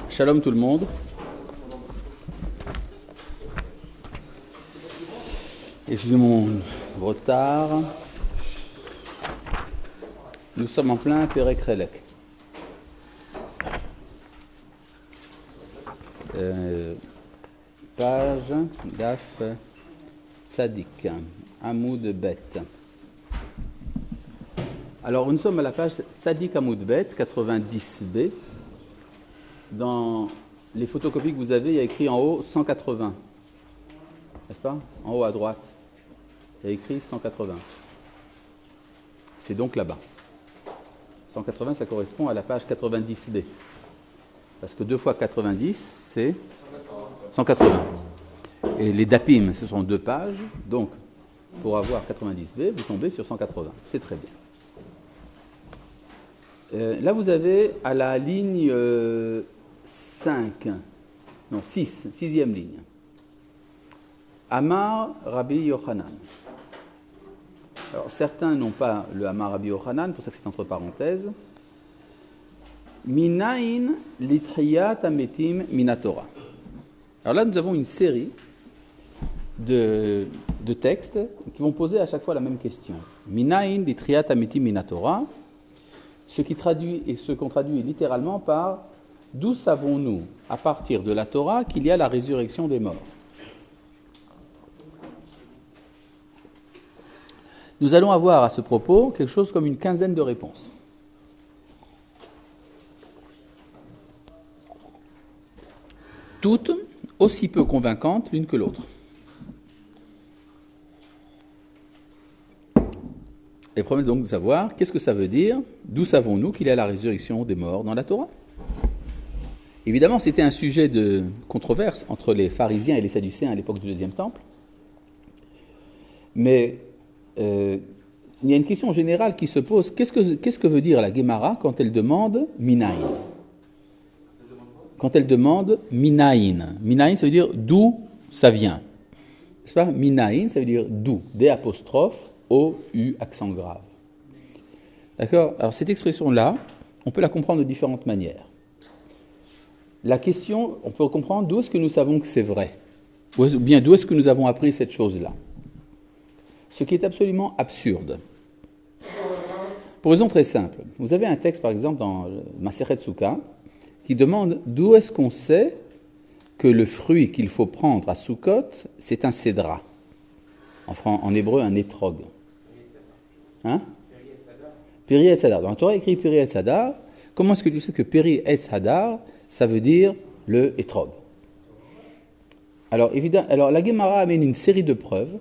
Shalom tout le monde. Excusez mon retard. Nous sommes en plein Perek Relek. Page Daf Tzadik, Amoud Bet. Alors nous sommes à la page Tzadik Amoud Bet, 90b. Dans les photocopies que vous avez, il y a écrit en haut 180. N'est-ce pas? En haut à droite. Il y a écrit 180. C'est donc là-bas. 180, ça correspond à la page 90b. Parce que 2 fois 90, c'est 180. Et les dapim, ce sont 2 pages. Donc, pour avoir 90b, vous tombez sur 180. C'est très bien. Là, vous avez à la ligne 6e ligne. Amar Rabbi Yochanan. Alors, certains n'ont pas le Amar Rabbi Yochanan, pour ça que c'est entre parenthèses. Minayin litriyat ametim minatora. Alors là, nous avons une série de textes qui vont poser à chaque fois la même question. Minayin litriyat ametim minatora. Ce qu'on traduit littéralement par « D'où savons-nous, à partir de la Torah, qu'il y a la résurrection des morts ?» Nous allons avoir à ce propos quelque chose comme une quinzaine de réponses. Toutes aussi peu convaincantes l'une que l'autre. Et le problème donc de savoir qu'est-ce que ça veut dire, d'où savons-nous qu'il y a la résurrection des morts dans la Torah. Évidemment, c'était un sujet de controverse entre les pharisiens et les sadducéens à l'époque du deuxième temple. Mais il y a une question générale qui se pose. Qu'est-ce que veut dire la Gemara quand elle demande minayin? Quand elle demande minayin. Minayin, ça veut dire d'où ça vient. C'est pas minayin, ça veut dire d'où. D', O-U, accent grave. D'accord? Alors cette expression-là, on peut la comprendre de différentes manières. La question, on peut comprendre d'où est-ce que nous savons que c'est vrai, ou bien d'où est-ce que nous avons appris cette chose-là. Ce qui est absolument absurde. Pour raison très simple. Vous avez un texte, par exemple, dans Masechet Souka, qui demande d'où est-ce qu'on sait que le fruit qu'il faut prendre à Soukot, c'est un cédra. En hébreu, un étrog. Hein? Peri Etz Hadar. Dans la Torah, écrit Peri Etz Hadar. Comment est-ce que tu sais que Peri Etz Hadar, ça veut dire le étrog? Alors, la Gemara amène une série de preuves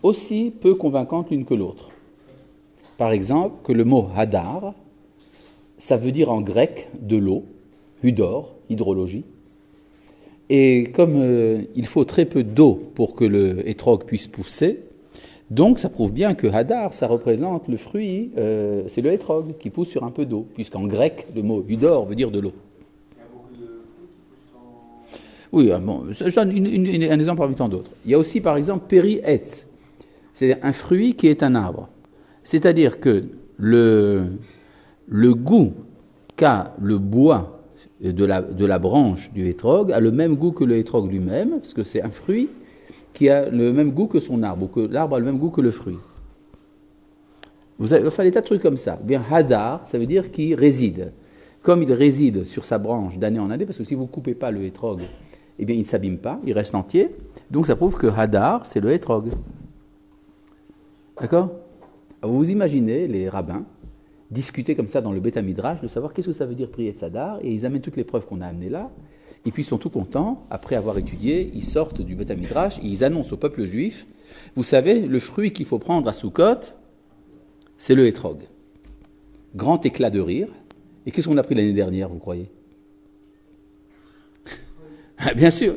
aussi peu convaincantes l'une que l'autre. Par exemple, que le mot Hadar, ça veut dire en grec de l'eau, hudor, hydrologie. Et comme il faut très peu d'eau pour que le étrog puisse pousser, donc ça prouve bien que Hadar, ça représente le fruit, c'est le étrog qui pousse sur un peu d'eau, puisqu'en grec, le mot hudor veut dire de l'eau. Il y a beaucoup de fruits qui poussent en... Oui, bon, je donne un exemple parmi tant d'autres. Il y a aussi, par exemple, Peri Etz. C'est un fruit qui est un arbre. C'est-à-dire que le goût qu'a le bois de la branche du hétrog a le même goût que le hétrog lui-même, parce que c'est un fruit qui a le même goût que son arbre, ou que l'arbre a le même goût que le fruit. Vous avez des tas de trucs comme ça. Bien, Hadar, ça veut dire qu'il réside. Comme il réside sur sa branche d'année en année, parce que si vous ne coupez pas le hétrog, eh bien, il ne s'abîme pas, il reste entier. Donc, ça prouve que Hadar, c'est le hétrog. D'accord? Alors, vous imaginez les rabbins discuter comme ça dans le Beth Midrash, de savoir qu'est-ce que ça veut dire Peri Etz Hadar, et ils amènent toutes les preuves qu'on a amenées là, et puis ils sont tout contents, après avoir étudié, ils sortent du Beth Midrash, et ils annoncent au peuple juif, vous savez, le fruit qu'il faut prendre à Soukot, c'est le hétrog. Grand éclat de rire, et qu'est-ce qu'on a pris l'année dernière, vous croyez? Bien sûr,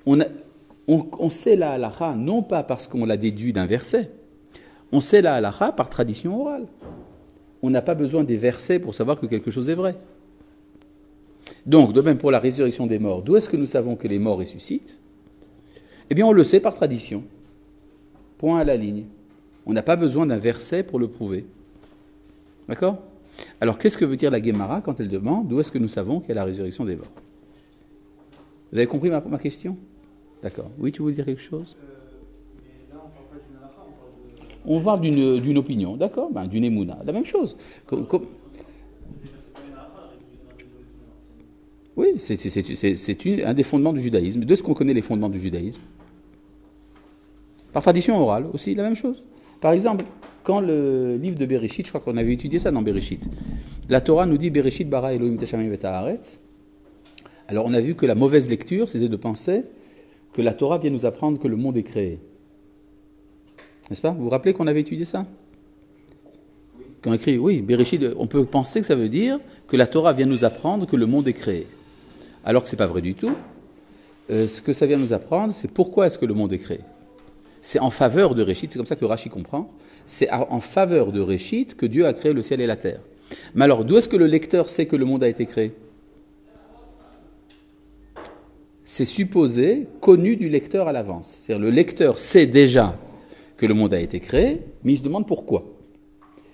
on sait la halakha, non pas parce qu'on l'a déduit d'un verset, on sait la halakha par tradition orale. On n'a pas besoin des versets pour savoir que quelque chose est vrai. Donc, de même pour la résurrection des morts, d'où est-ce que nous savons que les morts ressuscitent? Eh bien, on le sait par tradition. Point à la ligne. On n'a pas besoin d'un verset pour le prouver. D'accord? Alors, qu'est-ce que veut dire la Guémara quand elle demande d'où est-ce que nous savons qu'il y a la résurrection des morts? Vous avez compris ma question? D'accord. Oui, tu voulais dire quelque chose? Mais là, on parle pas d'une halakha, on parle de... On parle d'une opinion, d'accord, d'une émouna, la même chose. C'est pas une halakha, la résurrection des morts. Oui, c'est un des fondements du judaïsme. De ce qu'on connaît les fondements du judaïsme? Par tradition orale aussi, la même chose. Par exemple, quand le livre de Bereshit, je crois qu'on avait étudié ça dans Bereshit, la Torah nous dit Bereshit bara Elohim teshamim et haaretz. Alors on a vu que la mauvaise lecture, c'était de penser que la Torah vient nous apprendre que le monde est créé. N'est-ce pas? Vous vous rappelez qu'on avait étudié ça? Quand on écrit, oui, Bereshit, on peut penser que ça veut dire que la Torah vient nous apprendre que le monde est créé. Alors que ce n'est pas vrai du tout. Ce que ça vient nous apprendre, c'est pourquoi est-ce que le monde est créé. C'est en faveur de Réchit, c'est comme ça que Rashi comprend, c'est en faveur de Réchit que Dieu a créé le ciel et la terre. Mais alors, d'où est-ce que le lecteur sait que le monde a été créé? C'est supposé, connu du lecteur à l'avance. C'est-à-dire le lecteur sait déjà que le monde a été créé, mais il se demande pourquoi.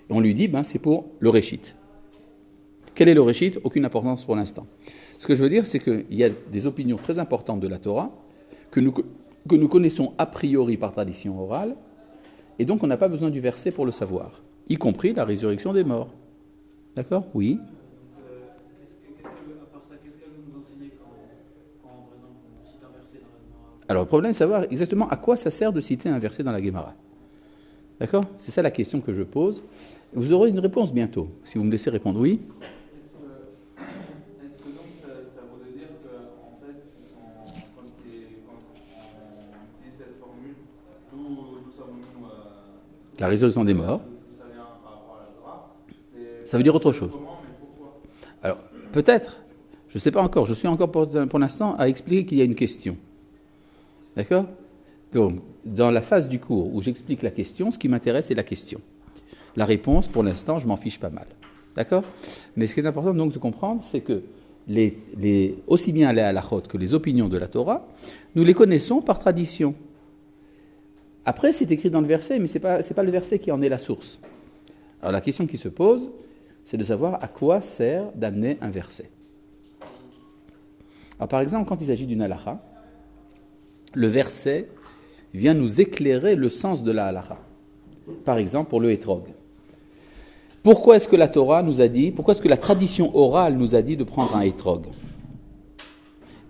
Et on lui dit, c'est pour le Réchit. Quel est le Réchit? Aucune importance pour l'instant. Ce que je veux dire, c'est qu'il y a des opinions très importantes de la Torah que nous connaissons a priori par tradition orale, et donc on n'a pas besoin du verset pour le savoir, y compris la résurrection des morts. D'accord? Oui. À part ça, qu'est-ce qu'elle veut nous enseigner quand, par exemple, on cite un verset dans la Gemara? Alors le problème, c'est de savoir exactement à quoi ça sert de citer un verset dans la Gemara. D'accord? C'est ça la question que je pose. Vous aurez une réponse bientôt, si vous me laissez répondre. Oui? Est-ce que donc ça voudrait dire qu'en fait, quand on utilise cette formule, d'où savons-nous La résurrection des morts. d'où ça vient par rapport à la Torah, Ça veut dire autre chose. comment, mais pourquoi? Alors, peut-être, je ne sais pas encore, je suis encore pour l'instant à expliquer qu'il y a une question. D'accord? Donc, dans la phase du cours où j'explique la question, ce qui m'intéresse, c'est la question. La réponse, pour l'instant, je m'en fiche pas mal. D'accord? Mais ce qui est important donc de comprendre, c'est que aussi bien les halachot que les opinions de la Torah, nous les connaissons par tradition. Après, c'est écrit dans le verset, mais ce n'est pas le verset qui en est la source. Alors la question qui se pose, c'est de savoir à quoi sert d'amener un verset. Alors par exemple, quand il s'agit d'une halacha, le verset vient nous éclairer le sens de la halacha. Par exemple, pour le hétrog. Pourquoi est-ce que la Torah nous a dit, pourquoi est-ce que la tradition orale nous a dit de prendre un hétrog?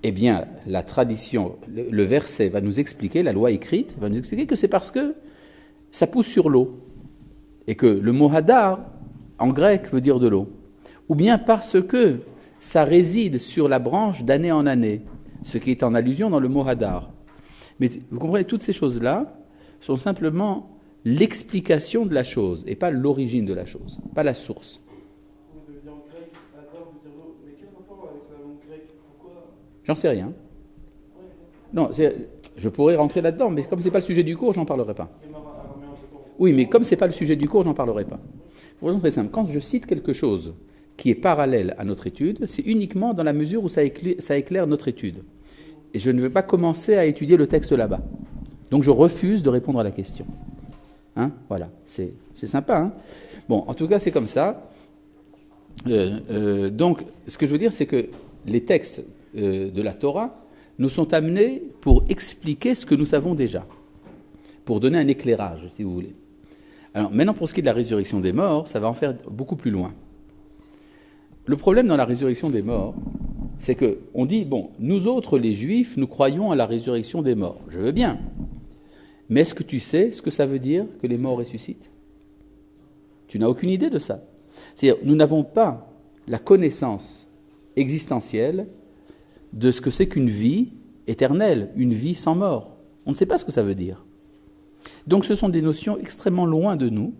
Eh bien, la tradition, le verset va nous expliquer, la loi écrite va nous expliquer que c'est parce que ça pousse sur l'eau. Et que le mot hadar, en grec, veut dire de l'eau. Ou bien parce que ça réside sur la branche d'année en année, ce qui est en allusion dans le mot hadar. Mais vous comprenez, toutes ces choses-là sont simplement l'explication de la chose et pas l'origine de la chose, pas la source. Vous veut dire en grec, hadar veut dire l'eau. Mais quel rapport avec la langue grecque? Pourquoi? J'en sais rien. Non, je pourrais rentrer là-dedans, mais comme ce n'est pas le sujet du cours, j'en parlerai pas. Oui, mais comme ce n'est pas le sujet du cours, j'en parlerai pas. Pour raison très simple, quand je cite quelque chose qui est parallèle à notre étude, c'est uniquement dans la mesure où ça éclaire notre étude. Et je ne vais pas commencer à étudier le texte là-bas. Donc je refuse de répondre à la question. Voilà, c'est sympa. Hein, bon, en tout cas, c'est comme ça. Donc, ce que je veux dire, c'est que les textes de la Torah nous sont amenés pour expliquer ce que nous savons déjà, pour donner un éclairage, si vous voulez. Alors, maintenant, pour ce qui est de la résurrection des morts, ça va en faire beaucoup plus loin. Le problème dans la résurrection des morts, c'est qu'on dit, nous autres, les Juifs, nous croyons à la résurrection des morts. Je veux bien. Mais est-ce que tu sais ce que ça veut dire que les morts ressuscitent? Tu n'as aucune idée de ça. C'est-à-dire, nous n'avons pas la connaissance existentielle de ce que c'est qu'une vie éternelle, une vie sans mort. On ne sait pas ce que ça veut dire. Donc ce sont des notions extrêmement loin de nous.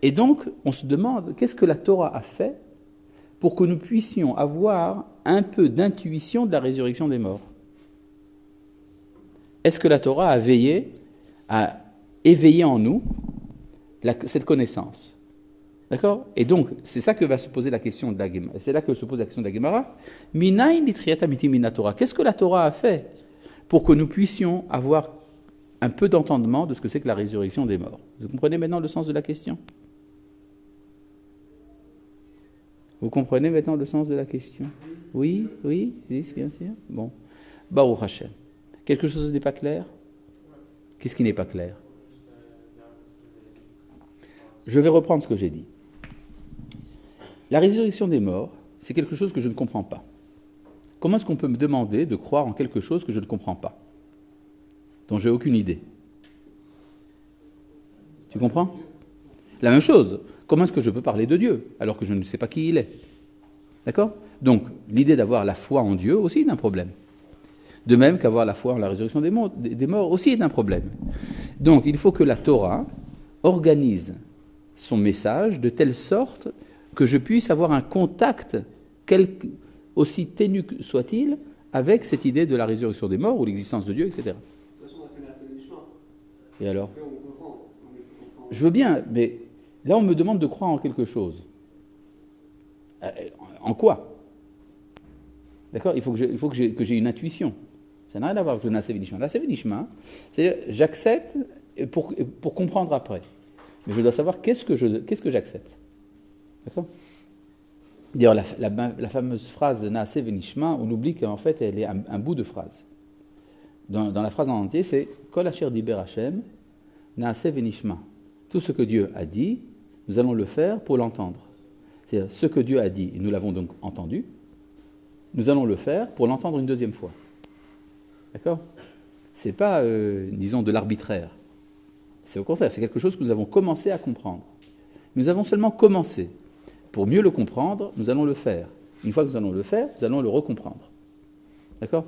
Et donc, on se demande, qu'est-ce que la Torah a fait pour que nous puissions avoir un peu d'intuition de la résurrection des morts? Est-ce que la Torah a veillé à éveiller en nous cette connaissance? D'accord? Et donc, c'est ça que va se poser la question de la Gemara. C'est là que se pose la question de la Gemara. Minayin litriata miti mina Torah. Qu'est-ce que la Torah a fait pour que nous puissions avoir un peu d'entendement de ce que c'est que la résurrection des morts? Vous comprenez maintenant le sens de la question? Vous comprenez maintenant le sens de la question? Oui, oui, oui, c'est bien sûr. Bon. Baruch Hashem. Quelque chose n'est pas clair? Qu'est-ce qui n'est pas clair? Je vais reprendre ce que j'ai dit. La résurrection des morts, c'est quelque chose que je ne comprends pas. Comment est-ce qu'on peut me demander de croire en quelque chose que je ne comprends pas, dont j'ai aucune idée? Tu comprends? La même chose. Comment est-ce que je peux parler de Dieu alors que je ne sais pas qui il est? D'accord? Donc, l'idée d'avoir la foi en Dieu aussi est un problème. De même qu'avoir la foi en la résurrection des morts aussi est un problème. Donc, il faut que la Torah organise son message de telle sorte que je puisse avoir un contact, aussi ténu soit-il, avec cette idée de la résurrection des morts ou l'existence de Dieu, etc. De toute façon, on a fait la scène du chemin. Et alors? On comprend. Je veux bien, mais là on me demande de croire en quelque chose. En quoi? D'accord? Il faut que j'ai une intuition. Ça n'a rien à voir avec le Naaseh V'Nishma. Le Naaseh V'Nishma, c'est-à-dire j'accepte pour comprendre après. Mais je dois savoir qu'est-ce que j'accepte. D'accord? D'ailleurs, la fameuse phrase de Naaseh V'Nishma, on oublie qu'en fait elle est un bout de phrase. Dans la phrase en entier, c'est Kol Asher Diber Hashem, Naaseh V'Nishma. Tout ce que Dieu a dit, nous allons le faire pour l'entendre. C'est-à-dire, ce que Dieu a dit, et nous l'avons donc entendu, nous allons le faire pour l'entendre une deuxième fois. D'accord? Ce n'est pas, disons, de l'arbitraire. C'est au contraire, c'est quelque chose que nous avons commencé à comprendre. Nous avons seulement commencé. Pour mieux le comprendre, nous allons le faire. Une fois que nous allons le faire, nous allons le recomprendre. D'accord?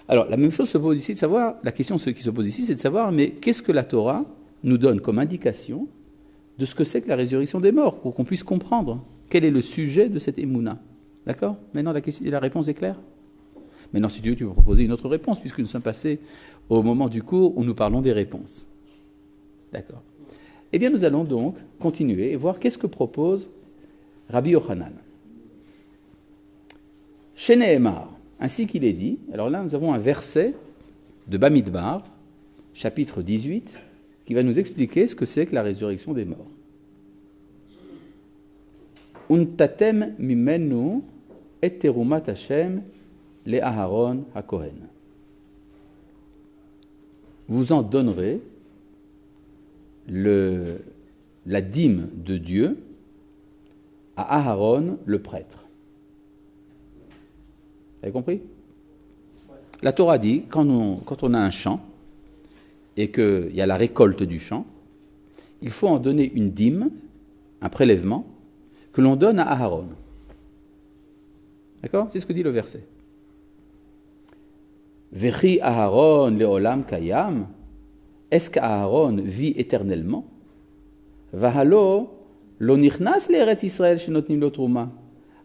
Alors, la même chose se pose ici de savoir, la question qui se pose ici, c'est de savoir, mais qu'est-ce que la Torah nous donne comme indication de ce que c'est que la résurrection des morts, pour qu'on puisse comprendre quel est le sujet de cette émouna. D'accord? Maintenant, la réponse est claire? Maintenant, si tu veux, tu peux proposer une autre réponse, puisque nous sommes passés au moment du cours où nous parlons des réponses. D'accord? Eh bien, nous allons donc continuer et voir qu'est-ce que propose Rabbi Yochanan. Chez Nehemar, ainsi qu'il est dit, alors là, nous avons un verset de Bamidbar, chapitre 18, qui va nous expliquer ce que c'est que la résurrection des morts. Untatem mimenu et terumat Hashem le Aharon HaKohen. Vous en donnerez la dîme de Dieu à Aharon, le prêtre. Vous avez compris? La Torah dit, quand on a un champ, et qu'il y a la récolte du champ, il faut en donner une dîme, un prélèvement, que l'on donne à Aharon. D'accord? C'est ce que dit le verset. Vechi Aharon leolam kayam, est-ce qu'Aharon vit éternellement? Vahalo lo nichnas le'eretz Israël shenotnim lo truma,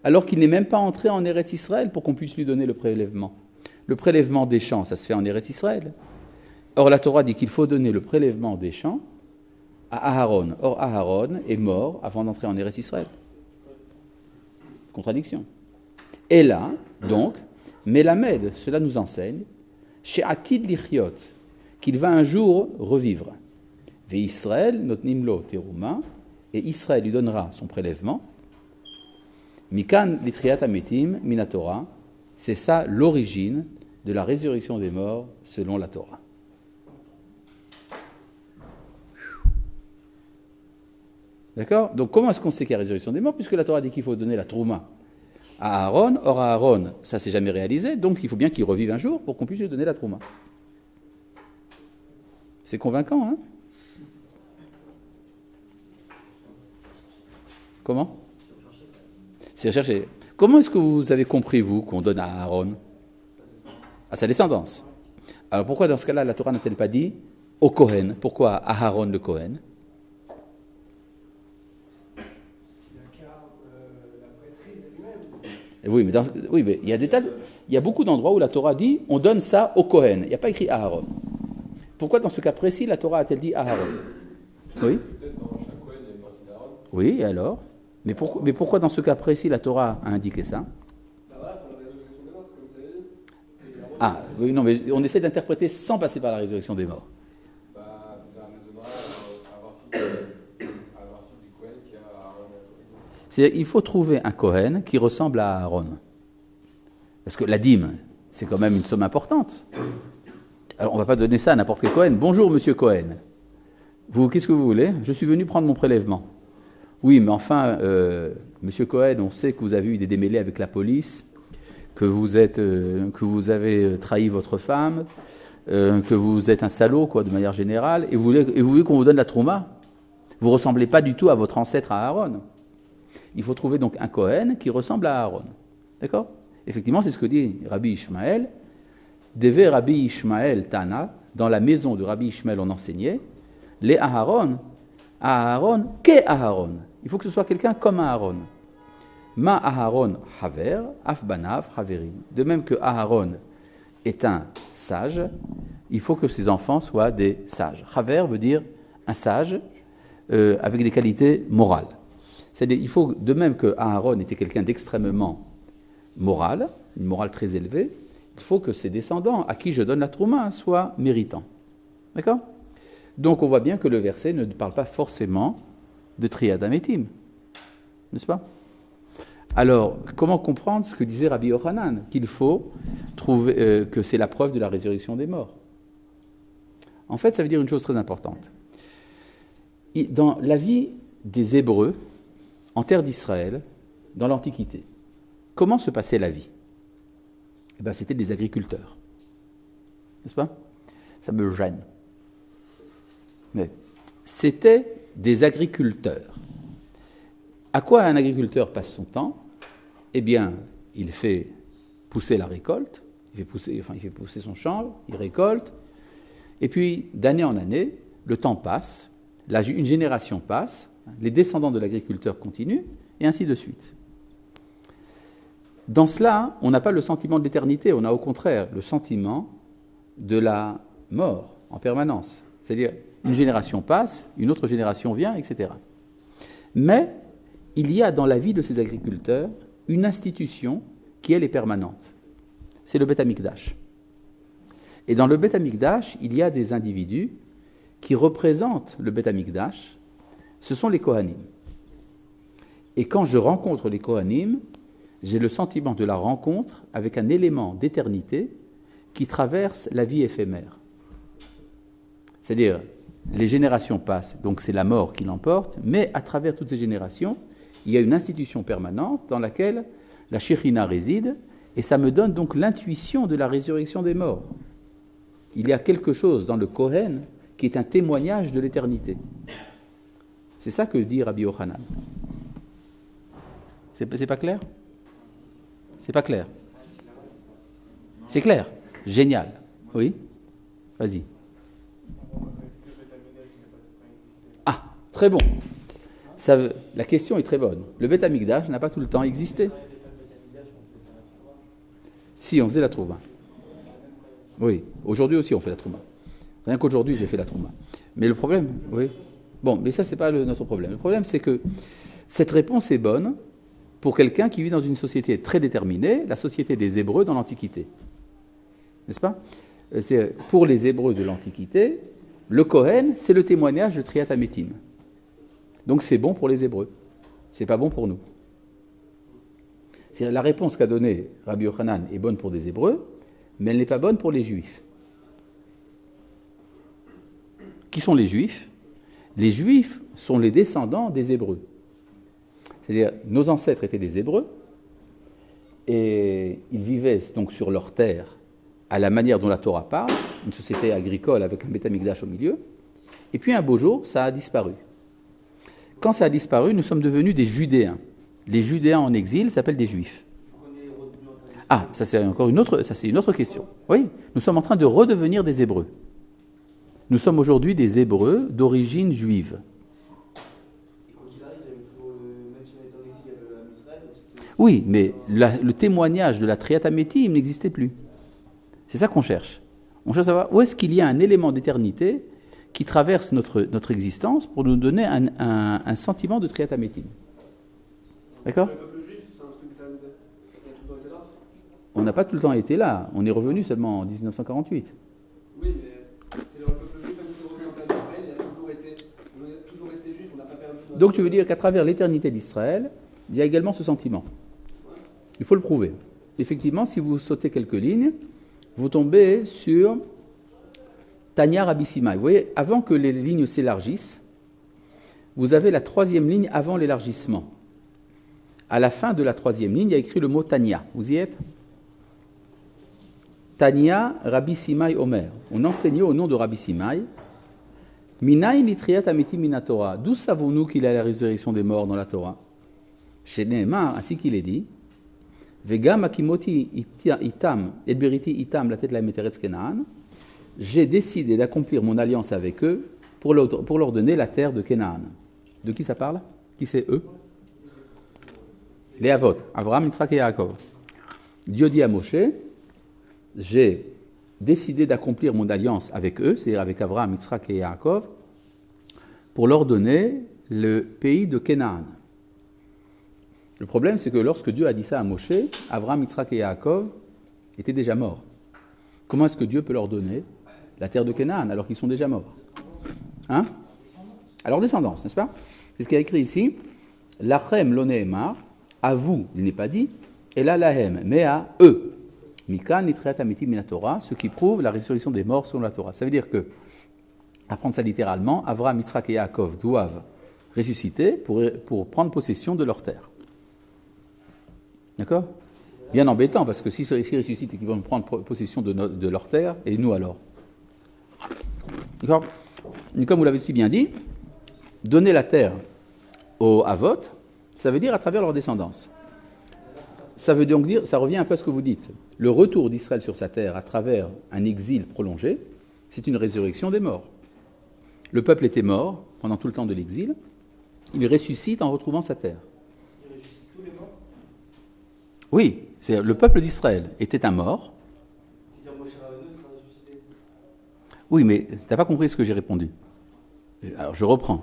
alors qu'il n'est même pas entré en Eretz Israël pour qu'on puisse lui donner le prélèvement. Le prélèvement des champs, ça se fait en Eretz Israël. Or, la Torah dit qu'il faut donner le prélèvement des champs à Aharon. Or, Aharon est mort avant d'entrer en Eretz Israël. Contradiction. Et là, donc, Melamed, cela nous enseigne, chez Atid Lichiot, qu'il va un jour revivre. Ve Israël, notnim lo teruma, et Israël lui donnera son prélèvement. Mikan litriat ametim minatora, c'est ça l'origine de la résurrection des morts selon la Torah. D'accord? Donc comment est-ce qu'on sait qu'il y a résurrection des morts? Puisque la Torah dit qu'il faut donner la trouma à Aaron. Or à Aaron, ça ne s'est jamais réalisé, donc il faut bien qu'il revive un jour pour qu'on puisse lui donner la trouma. C'est convaincant, hein? Comment? C'est recherché. Comment est-ce que vous avez compris, vous, qu'on donne à Aaron? À sa descendance. Alors pourquoi dans ce cas-là, la Torah n'a-t-elle pas dit au Kohen? Pourquoi à Aaron le Kohen? Oui, mais il y a il y a beaucoup d'endroits où la Torah dit on donne ça au Kohen. Il n'y a pas écrit à Aaron. Pourquoi dans ce cas précis, la Torah a-t-elle dit à Aaron? Oui. Peut-être dans chaque Kohen, il y a une partie d'Aaron. Oui, et alors? Mais pourquoi dans ce cas précis, la Torah a indiqué ça? Bah voilà, pour la résurrection des morts, comme vous avez dit. Ah, oui, non, mais on essaie d'interpréter sans passer par la résurrection des morts. Bah, ça nous donnera à avoir du Kohen qui a Aaron. C'est-à-dire qu'il faut trouver un Kohen qui ressemble à Aaron. Parce que la dîme, c'est quand même une somme importante. Alors, on ne va pas donner ça à n'importe quel Kohen. Bonjour, monsieur Cohen. Vous, qu'est-ce que vous voulez? Je suis venu prendre mon prélèvement. Oui, mais enfin, monsieur Cohen, on sait que vous avez eu des démêlés avec la police, que vous avez trahi votre femme, que vous êtes un salaud, quoi, de manière générale, et vous voulez qu'on vous donne la trouma. Vous ne ressemblez pas du tout à votre ancêtre à Aaron. Il faut trouver donc un Cohen qui ressemble à Aaron. D'accord? Effectivement, c'est ce que dit Rabbi Ishmael. Deve Rabbi Ishmael Tana, dans la maison de Rabbi Ishmael, on enseignait, les Aharon, qu'est Aharon? Il faut que ce soit quelqu'un comme Aharon. Ma Aharon Haver, Afbanav Haverim. De même que Aharon est un sage, il faut que ses enfants soient des sages. Haver veut dire un sage avec des qualités morales. C'est-à-dire, il faut, de même que Aharon était quelqu'un d'extrêmement moral, une morale très élevée, il faut que ses descendants, à qui je donne la trouma, soient méritants. D'accord? Donc on voit bien que le verset ne parle pas forcément de Triad Ametim. N'est-ce pas? Alors, comment comprendre ce que disait Rabbi Yochanan? Qu'il faut trouver que c'est la preuve de la résurrection des morts. En fait, ça veut dire une chose très importante. Dans la vie des Hébreux, en terre d'Israël, dans l'Antiquité, comment se passait la vie? Eh bien, c'était des agriculteurs. N'est-ce pas? Ça me gêne. Mais c'était des agriculteurs. À quoi un agriculteur passe son temps? Eh bien, il fait pousser la récolte, il fait pousser son champ, il récolte, et puis d'année en année, le temps passe, une génération passe, les descendants de l'agriculteur continuent, et ainsi de suite. Dans cela, on n'a pas le sentiment de l'éternité, on a au contraire le sentiment de la mort en permanence. C'est-à-dire, une génération passe, une autre génération vient, etc. Mais il y a dans la vie de ces agriculteurs une institution qui, elle, est permanente. C'est le Beth Amikdash. Et dans le Beth Amikdash, il y a des individus qui représentent le Beth Amikdash. Ce sont les Kohanim. Et quand je rencontre les Kohanim, j'ai le sentiment de la rencontre avec un élément d'éternité qui traverse la vie éphémère. C'est-à-dire, les générations passent, donc c'est la mort qui l'emporte, mais à travers toutes ces générations, il y a une institution permanente dans laquelle la Shekhinah réside, et ça me donne donc l'intuition de la résurrection des morts. Il y a quelque chose dans le Kohen qui est un témoignage de l'éternité. C'est ça que dit Rabbi Yochanan. C'est pas clair? C'est pas clair? C'est clair? Génial. Oui? Vas-y. Ah, très bon. La question est très bonne. Le Beth Amikdash n'a pas tout le temps existé. Si, on faisait la trouma. Oui, aujourd'hui aussi on fait la trouma. Rien qu'aujourd'hui j'ai fait la trouma. Mais le problème, oui. Bon, mais ça c'est pas notre problème. Le problème c'est que cette réponse est bonne pour quelqu'un qui vit dans une société très déterminée, la société des Hébreux dans l'Antiquité. N'est-ce pas? Pour les Hébreux de l'Antiquité, le Kohen, c'est le témoignage de Triat Ametim. Donc c'est bon pour les Hébreux. C'est pas bon pour nous. La réponse qu'a donnée Rabbi Yochanan est bonne pour des Hébreux, mais elle n'est pas bonne pour les Juifs. Qui sont les Juifs? Les Juifs sont les descendants des Hébreux. C'est-à-dire, nos ancêtres étaient des Hébreux, et ils vivaient donc sur leur terre à la manière dont la Torah parle, une société agricole avec un Beth Amikdash au milieu, et puis un beau jour, ça a disparu. Quand ça a disparu, nous sommes devenus des Judéens. Les Judéens en exil s'appellent des Juifs. Ah, ça c'est une autre question. Oui, nous sommes en train de redevenir des Hébreux. Nous sommes aujourd'hui des Hébreux d'origine juive. Oui, mais le témoignage de la Triat Ametim n'existait plus. C'est ça qu'on cherche. On cherche à savoir où est-ce qu'il y a un élément d'éternité qui traverse notre existence pour nous donner un sentiment de Triat Ametim. D'accord ? Le peuple juif, c'est un truc qui a tout le temps été là. On n'a pas tout le temps été là. On est revenu seulement en 1948. Oui, mais c'est le peuple juif, même si on revient en terre d'Israël, on a toujours resté juif, on n'a pas perdu. Donc tu veux dire qu'à travers l'éternité d'Israël, il y a également ce sentiment. Il faut le prouver. Effectivement, si vous sautez quelques lignes, vous tombez sur Tanya Rabbi Simai. Vous voyez, avant que les lignes s'élargissent, vous avez la troisième ligne avant l'élargissement. À la fin de la troisième ligne, il y a écrit le mot Tanya. Vous y êtes? Tanya Rabbi Simai Omer. On enseignait au nom de Rabbi Simai. Minaï litriat amiti minatora. D'où savons-nous qu'il y a la résurrection des morts dans la Torah? Chez Nehemar, ainsi qu'il est dit. Vegam akimoti itam et beriti itam la tête la meteretz Kenaan. J'ai décidé d'accomplir mon alliance avec eux pour leur donner la terre de Kenaan. De qui ça parle? Qui c'est eux? Les Avot, Avraham, Yitzhak et Yaakov. Dieu dit à Moshe, j'ai décidé d'accomplir mon alliance avec eux, c'est-à-dire avec Avraham, Yitzhak et Yaakov, pour leur donner le pays de Kenaan. Le problème, c'est que lorsque Dieu a dit ça à Moshe, Avraham, Yitzhak et Yaakov étaient déjà morts. Comment est-ce que Dieu peut leur donner la terre de Kenaan alors qu'ils sont déjà morts? Hein? À leur descendance, n'est-ce pas? C'est ce qu'il y a écrit ici. Lachem lo nehemar, à vous, il n'est pas dit, et la lahem, mais à eux. Mikan nitriat amiti min Torah, ce qui prouve la résurrection des morts selon la Torah. Ça veut dire que, à prendre ça littéralement, Avraham, Yitzhak et Yaakov doivent ressusciter pour prendre possession de leur terre. D'accord? Bien embêtant, parce que s'ils ressuscitent et qu'ils vont prendre possession de leur terre, et nous alors? D'accord? Et comme vous l'avez si bien dit, donner la terre aux Avot, ça veut dire à travers leur descendance. Ça veut donc dire, ça revient un peu à ce que vous dites. Le retour d'Israël sur sa terre à travers un exil prolongé, c'est une résurrection des morts. Le peuple était mort pendant tout le temps de l'exil, il ressuscite en retrouvant sa terre. Il ressuscite tous les morts. Oui, le peuple d'Israël était un mort. C'est-à-dire Moshe Rabbeinu sera ressuscité. Oui, mais tu n'as pas compris ce que j'ai répondu. Alors je reprends.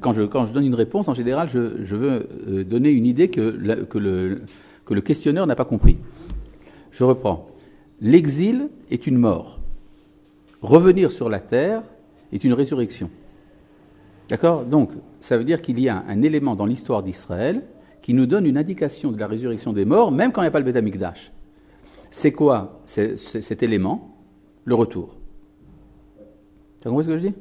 Quand je donne une réponse, en général, je veux donner une idée que le questionneur n'a pas compris. Je reprends. L'exil est une mort. Revenir sur la terre est une résurrection. D'accord? Donc, ça veut dire qu'il y a un élément dans l'histoire d'Israël qui nous donne une indication de la résurrection des morts, même quand il n'y a pas le Beth Amikdash. C'est quoi cet élément? Le retour. Tu as compris ce que je dis?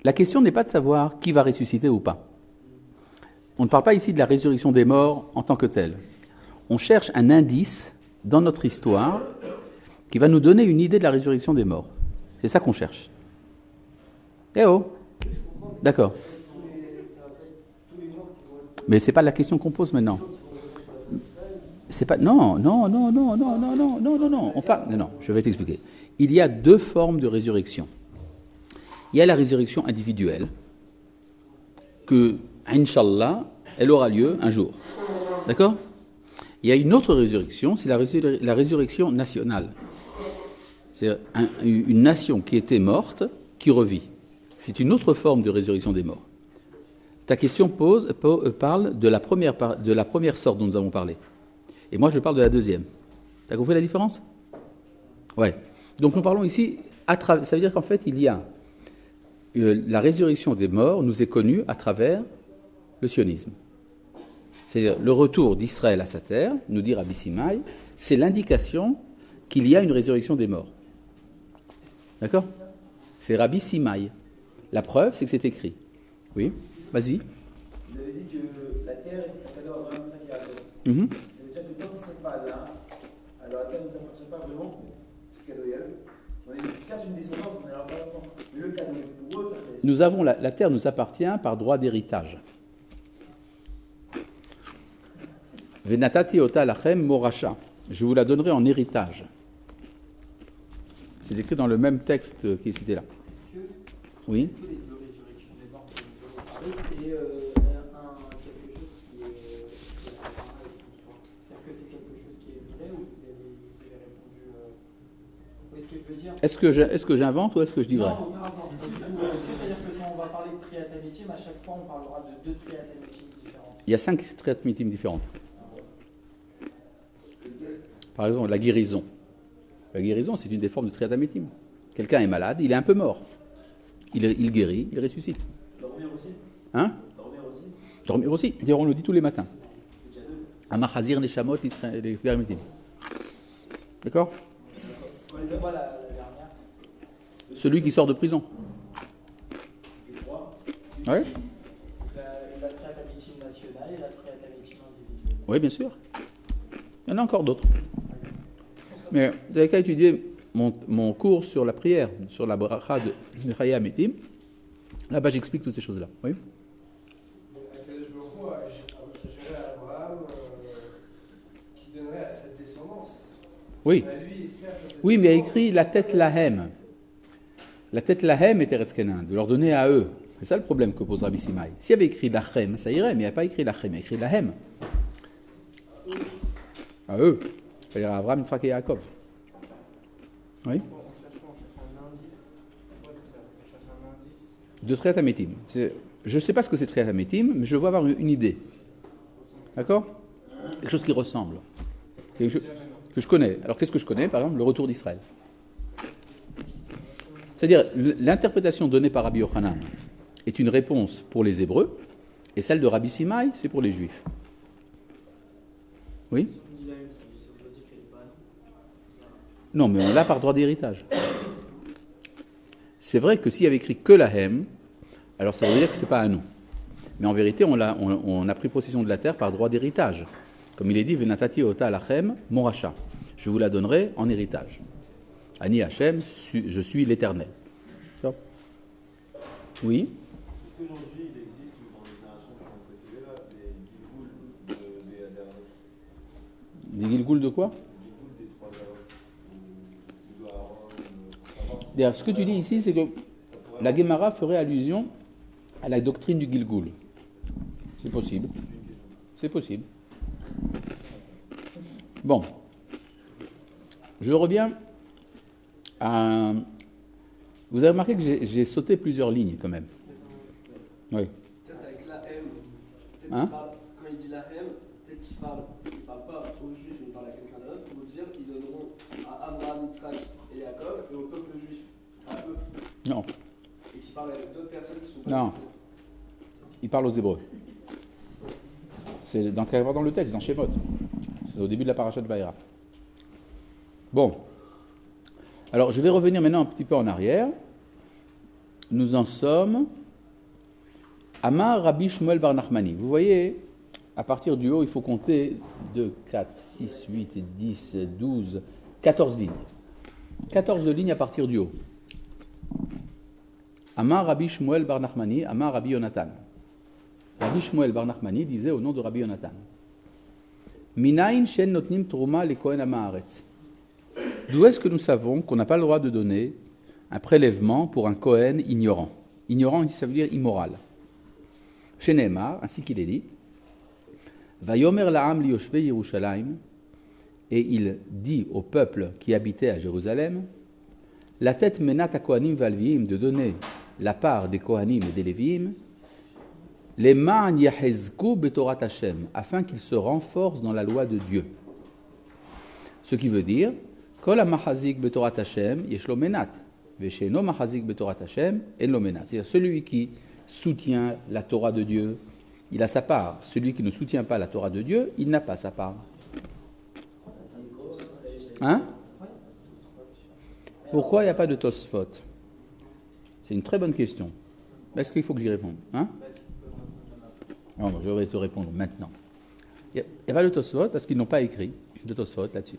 La question n'est pas de savoir qui va ressusciter ou pas. On ne parle pas ici de la résurrection des morts en tant que telle. On cherche un indice dans notre histoire qui va nous donner une idée de la résurrection des morts. C'est ça qu'on cherche. Eh oh! D'accord. Mais ce n'est pas la question qu'on pose maintenant. C'est pas. Non. On parle. Non, je vais t'expliquer. Il y a deux formes de résurrection. Il y a la résurrection individuelle, que, Inch'Allah, elle aura lieu un jour. D'accord? Il y a une autre résurrection, c'est la résurrection nationale. C'est une nation qui était morte, qui revit. C'est une autre forme de résurrection des morts. Ta question parle de la première sorte dont nous avons parlé. Et moi, je parle de la deuxième. Tu as compris la différence? Ouais. Donc, nous parlons ici, ça veut dire qu'en fait, il y a la résurrection des morts nous est connue à travers le sionisme. C'est-à-dire le retour d'Israël à sa terre, nous dit Rabbi Simai, c'est l'indication qu'il y a une résurrection des morts. D'accord? C'est Rabbi Simai. La preuve, c'est que c'est écrit. Oui, vas-y. Vous avez dit que la terre est un cadeau à Abraham, Isaac et Jacob. Ça veut dire que tant qu'ils ne sont pas là, alors la terre ne s'appartient pas vraiment, ce cadeau est à eux. On est certes une descendance, on n'ira pas l'enfant. Mais le cadeau est pour eux. Nous avons la terre nous appartient par droit d'héritage. Venatati ota lachem moracha. Je vous la donnerai en héritage. C'est écrit dans le même texte qui est cité là. Oui. Est-ce que les deux résurrections des morts que nous avons parlé, c'est quelque chose qui est c'est-à-dire que c'est quelque chose qui est vrai ou vous avez répondu vous voyez ce que je veux dire? Est-ce que j'invente ou est-ce que je dis vrai? Non, pas du tout. Est-ce que c'est-à-dire que quand on va parler de triatamitim, à chaque fois on parlera de deux triatamitim différentes? Il y a 5 triatamitim différentes. Par exemple, la guérison. La guérison, c'est une des formes de triatamitim. Quelqu'un est malade, il est un peu mort. Il guérit, il ressuscite. Dormir aussi? Hein? Dormir aussi, on le dit tous les matins. Amachazir les chamottes, les permitim. D'accord? C'est quoi la dernière? Celui qui sort de prison. Oui. La triatamétime nationale et la triatamétime individuelle. Oui, bien sûr. Il y en a encore d'autres. Mais vous avez qu'à étudier mon cours sur la prière, sur la bracha de Chaya Metim. Là-bas, j'explique toutes ces choses-là. Oui. Je à Abraham qui donnerait à cette descendance. Oui. Lui, certes, à cette Oui, mais il y a descendance, écrit la tête Lahem. La tête Lahem est Eretz Kenan, de leur donner à eux. C'est ça le problème que pose Rabbi Simai. S'il y avait écrit Lachem, ça irait, mais il n'y a pas écrit Lachem, il y a écrit Lahem. À eux. C'est-à-dire à Abraham, Yitzhak et Yaakov. Oui. On cherche un indice. C'est quoi tout ça? On cherche un indice. De Triat Hametim. Je ne sais pas ce que c'est Triat Hametim, mais je veux avoir une idée. D'accord? Quelque chose qui ressemble. Quelque chose que je connais. Alors qu'est-ce que je connais? Par exemple, le retour d'Israël. C'est-à-dire, l'interprétation donnée par Rabbi Yochanan est une réponse pour les Hébreux, et celle de Rabbi Simai, c'est pour les Juifs. Oui? Non, mais on l'a par droit d'héritage. C'est vrai que s'il y avait écrit que la Hem, alors ça veut dire que ce n'est pas à nous. Mais en vérité, on a pris possession de la terre par droit d'héritage. Comme il est dit, Venatati ota lachem mon rachat. Je vous la donnerai en héritage. Ani Hachem, je suis l'Éternel. Oui. Est-ce qu'aujourd'hui, il existe, dans les générations qui sont précédées, là, des Gilgoul Des Gilgoul de quoi? Des Gilgoul des trois Aaron, de Aaron, pour savoir si... D'ailleurs, ce que tu dis ici, c'est que la Gemara ferait allusion à la doctrine du Gilgoul. C'est possible. C'est possible. Bon. Je reviens à... Vous avez remarqué que j'ai sauté plusieurs lignes quand même. Oui. Peut-être avec la M. Peut-être Hein? quand il dit la M, peut-être qu'il parle pas aux Juifs, mais il parle à quelqu'un d'autre pour dire ils donneront à Abraham, Yitzhak et Jacob et au peuple juif, à eux. Non. Et qu'il parle avec d'autres personnes qui sont pas Non. juifs. Il parle aux Hébreux. C'est dans le texte, dans Shemot. C'est au début de la paracha de Vaïra. Bon. Alors, je vais revenir maintenant un petit peu en arrière. Nous en sommes... Amar Rabbi Shmuel bar Nachmani. Vous voyez, à partir du haut, il faut compter 2, 4, 6, 8, 10, 12, 14 lignes. 14 lignes à partir du haut. Amar Rabbi Shmuel bar Nachmani, Amar Rabbi Yonatan. Rabbi Shmuel bar Nachmani disait au nom de Rabbi Yonatan. Minayin shen notnim truma le kohen ha'maaretz. D'où est-ce que nous savons qu'on n'a pas le droit de donner un prélèvement pour un kohen ignorant? Ignorant, ici, ça veut dire immoral. Chez Nehemar, ainsi qu'il est dit, Vayomer la'am liyoshvei Yerushalayim, et il dit au peuple qui habitait à Jérusalem, la tête menat à Kohanim valviim, de donner la part des Kohanim et des Léviim, les ma'an yahezku betorat Hashem, afin qu'ils se renforcent dans la loi de Dieu. Ce qui veut dire, kol ha'machazik betorat Hashem yeshlo menat, vesheno machazik betorat Hashem en lo menat. C'est-à-dire celui qui soutient la Torah de Dieu, il a sa part. Celui qui ne soutient pas la Torah de Dieu, il n'a pas sa part. Hein? Pourquoi il n'y a pas de Tosfot? C'est une très bonne question. Est-ce qu'il faut que j'y réponde? Hein? Non, je vais te répondre maintenant. Il n'y a pas de Tosfot parce qu'ils n'ont pas écrit de Tosfot là-dessus.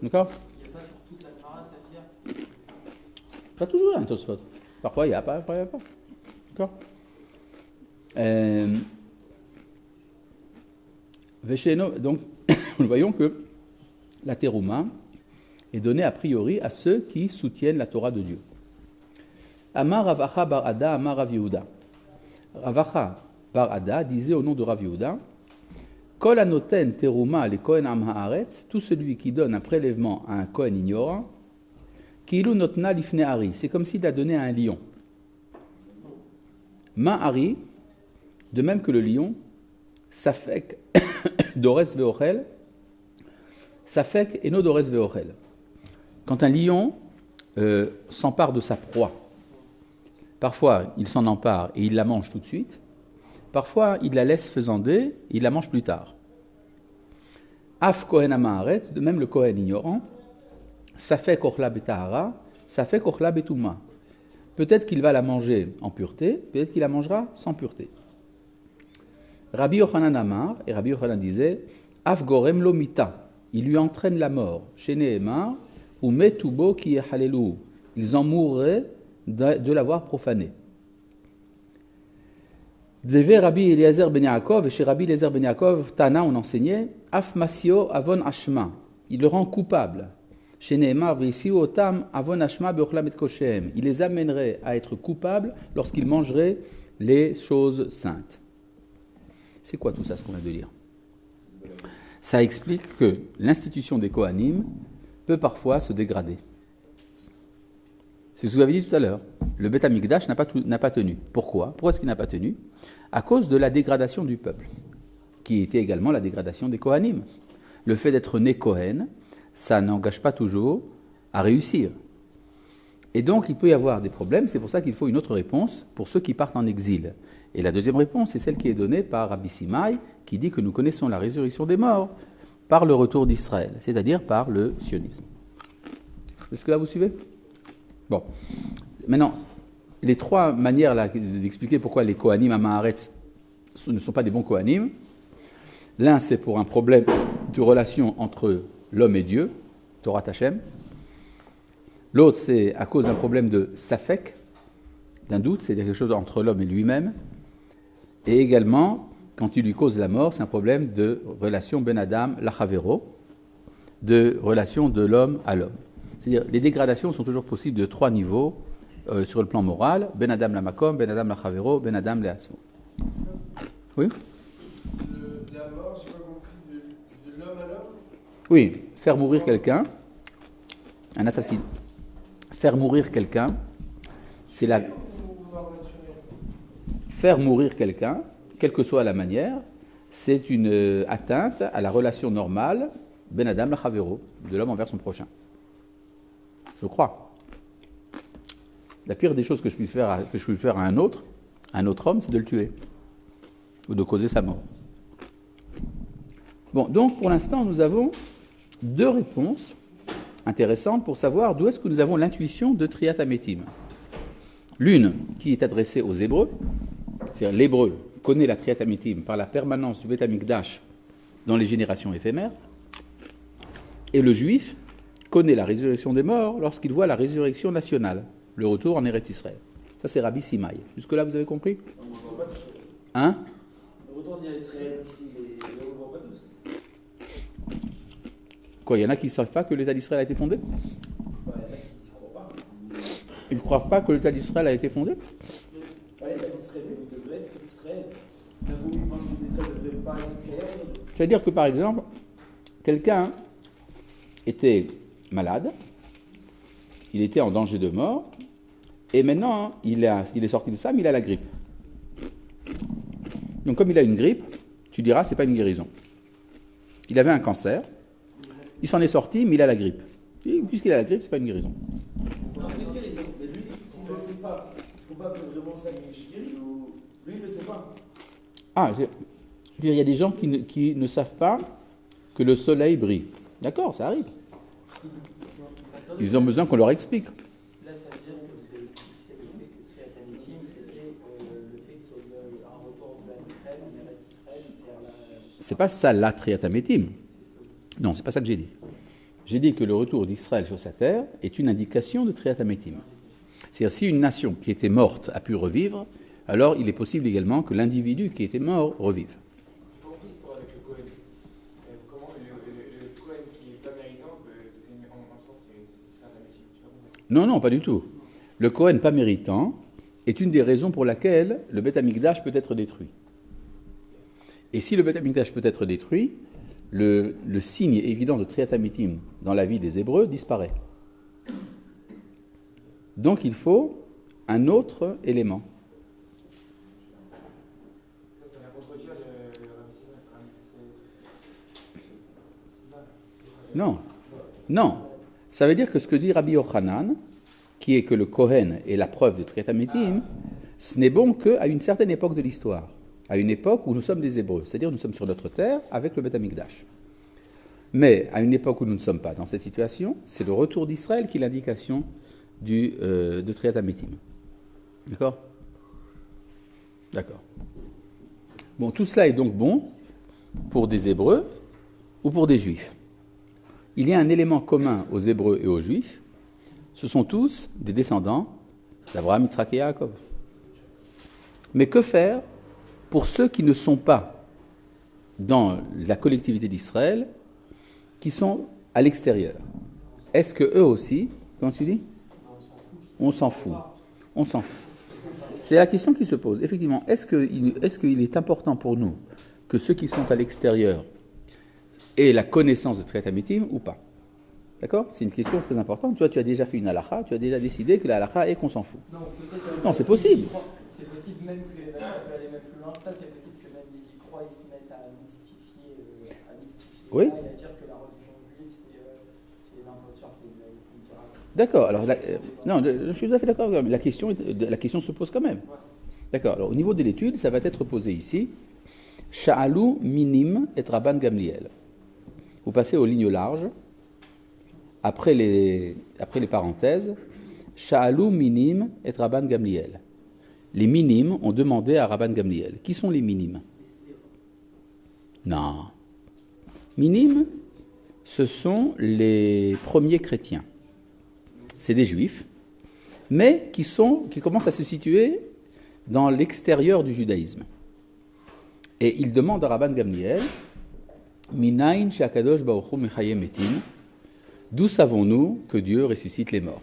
D'accord? Il n'y a pas sur toute la Torah, ça veut dire. Pas toujours un Tosfot. Parfois il n'y a pas, parfois il n'y a pas. D'accord? Donc, nous voyons que la terouma est donnée a priori à ceux qui soutiennent la Torah de Dieu. Amar Ravacha bar Ada, Amar Rav Yehuda. Ravacha bar Ada disait au nom de Rav Yehuda, Kol anoten terouma le kohen am haaretz, tout celui qui donne un prélèvement à un kohen ignorant, Kilu notna lifne Ari, c'est comme s'il a donné à un lion. Ma Ari, de même que le lion, Safek Dores Veochel, Safek Eno Dores Veochel. Quand un lion s'empare de sa proie, Parfois, il s'en empare et il la mange tout de suite. Parfois, il la laisse faisander, il la mange plus tard. Af Kohen Amaharetz, de même le Kohen ignorant, ça fait Kochla Betahara, ça fait Kochla Betouma. Peut-être qu'il va la manger en pureté, peut-être qu'il la mangera sans pureté. Rabbi Yochanan Amar, et Rabbi Yochanan disait, Af Gorem Lo Mita, il lui entraîne la mort. Chez Nehemar, ou Metubo qui est Halelou, ils en mourraient de l'avoir profané. Deve Rabbi Eliezer ben Yaakov, et chez Rabbi Eliezer ben Yaakov, Tana, on enseignait, Af Masio Avon Ashma, il le rend coupable. Chez Nehemar, Veisiu Otam Avon Ashma Beochlam et Koshem, il les amènerait à être coupables lorsqu'ils mangeraient les choses saintes. C'est quoi tout ça, ce qu'on vient de dire? Ça explique que l'institution des Kohanim peut parfois se dégrader. C'est ce que vous avez dit tout à l'heure. Le Beth Amikdash n'a pas tenu. Pourquoi? Pourquoi est-ce qu'il n'a pas tenu? À cause de la dégradation du peuple, qui était également la dégradation des Kohanim. Le fait d'être né Kohen, ça n'engage pas toujours à réussir. Et donc, il peut y avoir des problèmes. C'est pour ça qu'il faut une autre réponse pour ceux qui partent en exil. Et la deuxième réponse, c'est celle qui est donnée par Rabbi Simai, qui dit que nous connaissons la résurrection des morts par le retour d'Israël, c'est-à-dire par le sionisme. Jusque-là, vous suivez? Bon. Maintenant, les trois manières là, d'expliquer pourquoi les Kohanim à Maharetz ne sont pas des bons Kohanim. L'un, c'est pour un problème de relation entre l'homme et Dieu, Torah Hashem. L'autre, c'est à cause d'un problème de safek, d'un doute, c'est-à-dire quelque chose entre l'homme et lui-même. Et également, quand il lui cause la mort, c'est un problème de relation ben Adam lachavero, de relation de l'homme à l'homme. C'est-à-dire, les dégradations sont toujours possibles de trois niveaux sur le plan moral, ben Adam la makom, ben Adam lachavero, ben Adam leatzmo. Oui? La mort, j'ai pas compris, de l'homme à l'homme? Oui, faire mourir quelqu'un, un assassin. Faire mourir quelqu'un, c'est la... Faire mourir quelqu'un, quelle que soit la manière, c'est une atteinte à la relation normale, ben Adam lachavero, de l'homme envers son prochain. Je crois. La pire des choses que je puisse faire à un autre homme, c'est de le tuer ou de causer sa mort. Bon, donc pour l'instant, nous avons deux réponses intéressantes pour savoir d'où est-ce que nous avons l'intuition de Triat Hametim. L'une qui est adressée aux Hébreux, c'est-à-dire l'Hébreu connaît la Triat Hametim par la permanence du Beth Amikdash dans les générations éphémères, et le Juif connaît la résurrection des morts lorsqu'il voit la résurrection nationale, le retour en Eretz Israël. Ça, c'est Rabbi Simai. Jusque-là, vous avez compris? Hein? Le retour en Eretz Israël aussi, mais on ne le voit pas tous. Quoi, il y en a qui ne savent pas que l'État d'Israël a été fondé? Il y en a qui n'y croient pas. Ils ne croient pas que l'État d'Israël a été fondé? L'État d'Israël, il devrait être Israël. D'abord, ils pensent que l'Israël ne devrait pas être créé. C'est-à-dire que, par exemple, quelqu'un était malade, il était en danger de mort, et maintenant, il est sorti de ça, mais il a la grippe. Donc, comme il a une grippe, tu diras, c'est pas une guérison. Il avait un cancer, il s'en est sorti, mais il a la grippe. Et puisqu'il a la grippe, c'est pas une guérison. Non, c'est une guérison. Mais lui, s'il ne le sait pas, est-ce qu'on peut vraiment ça que je suis guéri ou lui, il ne le sait pas? Ah, je veux dire, il y a des gens qui ne savent pas que le soleil brille. D'accord, ça arrive. Ils ont besoin qu'on leur explique. Là, ça veut dire que vous avez fixé le fait que Triat Hametim, c'était le fait qu'il y ait un retour de l'Israël, en Eretz Israël, C'est pas ça la Triat Hametim. Non, c'est pas ça que j'ai dit. J'ai dit que le retour d'Israël sur sa terre est une indication de Triat Hametim. C'est-à-dire, si une nation qui était morte a pu revivre, alors il est possible également que l'individu qui était mort revive. J'ai compris l'histoire avec le Cohen. Comment le Cohen qui n'est pas méritant, en sens, c'est faire de la métier. Non, pas du tout. Le Kohen pas méritant est une des raisons pour laquelle le Beth Amikdash peut être détruit. Et si le Beth Amikdash peut être détruit, le signe évident de Triat Hametim dans la vie des Hébreux disparaît. Donc il faut un autre élément. Ça vient contredire le Non. Ça veut dire que ce que dit Rabbi Yochanan, qui est que le Kohen est la preuve de Triat HaMetim, ce n'est bon qu'à une certaine époque de l'histoire, à une époque où nous sommes des Hébreux, c'est-à-dire nous sommes sur notre terre avec le Beth Amikdash. Mais à une époque où nous ne sommes pas dans cette situation, c'est le retour d'Israël qui est l'indication de Triat HaMetim. D'accord ? D'accord. Bon, tout cela est donc bon pour des Hébreux ou pour des Juifs. Il y a un élément commun aux Hébreux et aux Juifs, ce sont tous des descendants d'Abraham, Yitzhak et Yaakov. Mais que faire pour ceux qui ne sont pas dans la collectivité d'Israël, qui sont à l'extérieur? Est-ce que eux aussi, comment tu dis ? On s'en fout. On s'en fout. C'est la question qui se pose. Effectivement, est-ce qu'il est important pour nous que ceux qui sont à l'extérieur aient la connaissance de Triat HaMetim ou pas? D'accord ? C'est une question très importante. Toi, tu as déjà fait une halakha, tu as déjà décidé que la halakha est qu'on s'en fout. Non, c'est possible. C'est possible même que ça peut aller même plus loin que ça. C'est possible que même ils y croient, ils se mettent à mystifier oui. Ça et à dire que la religion juive, c'est l'imposture, c'est une miracle. D'accord. Alors, non, je suis tout à fait d'accord. La question se pose quand même. Ouais. D'accord. Alors, au niveau de l'étude, ça va être posé ici. Sha'alou minim et Rabban Gamliel. Vous passez aux lignes larges. Après les parenthèses, Sha'alou minim et Rabban Gamliel. Les minimes ont demandé à Rabban Gamliel. Qui sont les minimes ? Non. Minimes, ce sont les premiers chrétiens. C'est des juifs, mais qui commencent à se situer dans l'extérieur du judaïsme. Et ils demandent à Rabban Gamliel, Minayin she'akadosh baruch hu mechayeh metim. D'où savons-nous que Dieu ressuscite les morts ?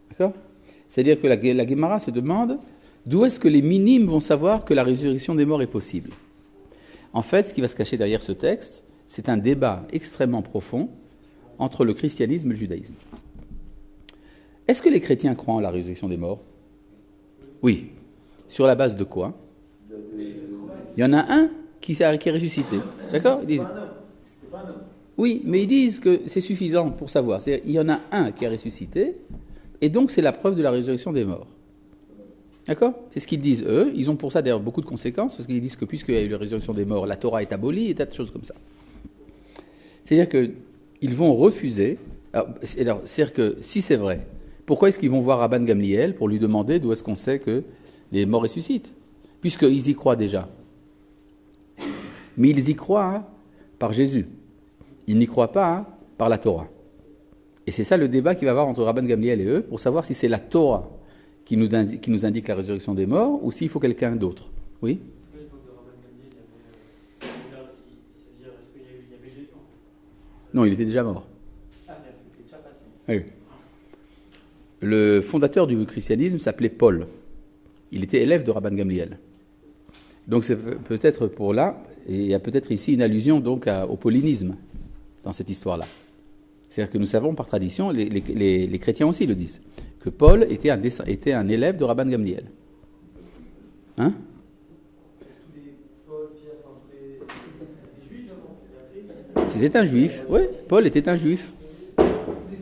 D'accord ? C'est-à-dire que la Gemara se demande d'où est-ce que les minimes vont savoir que la résurrection des morts est possible ? En fait, ce qui va se cacher derrière ce texte, c'est un débat extrêmement profond entre le christianisme et le judaïsme. Est-ce que les chrétiens croient en la résurrection des morts ? Oui. Sur la base de quoi ? Il y en a un qui est ressuscité. D'accord ? Ils disent... Oui, mais ils disent que c'est suffisant pour savoir. C'est-à-dire, il y en a un qui a ressuscité, et donc c'est la preuve de la résurrection des morts. D'accord ? C'est ce qu'ils disent eux. Ils ont pour ça d'ailleurs beaucoup de conséquences, parce qu'ils disent que puisqu'il y a eu la résurrection des morts, la Torah est abolie, et tas de choses comme ça. C'est-à-dire qu'ils vont refuser. Alors, c'est-à-dire que si c'est vrai, pourquoi est-ce qu'ils vont voir Rabban Gamliel pour lui demander d'où est-ce qu'on sait que les morts ressuscitent ? Puisqu'ils y croient déjà. Mais ils y croient par Jésus. Ils n'y croient pas par la Torah. Et c'est ça le débat qu'il va y avoir entre Rabban Gamliel et eux, pour savoir si c'est la Torah qui nous indique la résurrection des morts, ou s'il faut quelqu'un d'autre. Oui ? Est-ce qu'à l'époque de Rabban Gamliel, il y avait Jésus en fait ? Non, il était déjà mort. Ah, c'était déjà passé. Oui. Le fondateur du christianisme s'appelait Paul. Il était élève de Rabban Gamliel. Donc c'est peut-être pour là, et il y a peut-être ici une allusion donc au paulinisme dans cette histoire-là. C'est-à-dire que nous savons par tradition, les chrétiens aussi le disent, que Paul était un élève de Rabban Gamliel. Hein ? Tous les Paul, Pierre, enfin tous les juifs avant. C'était un juif, oui, Paul était un juif.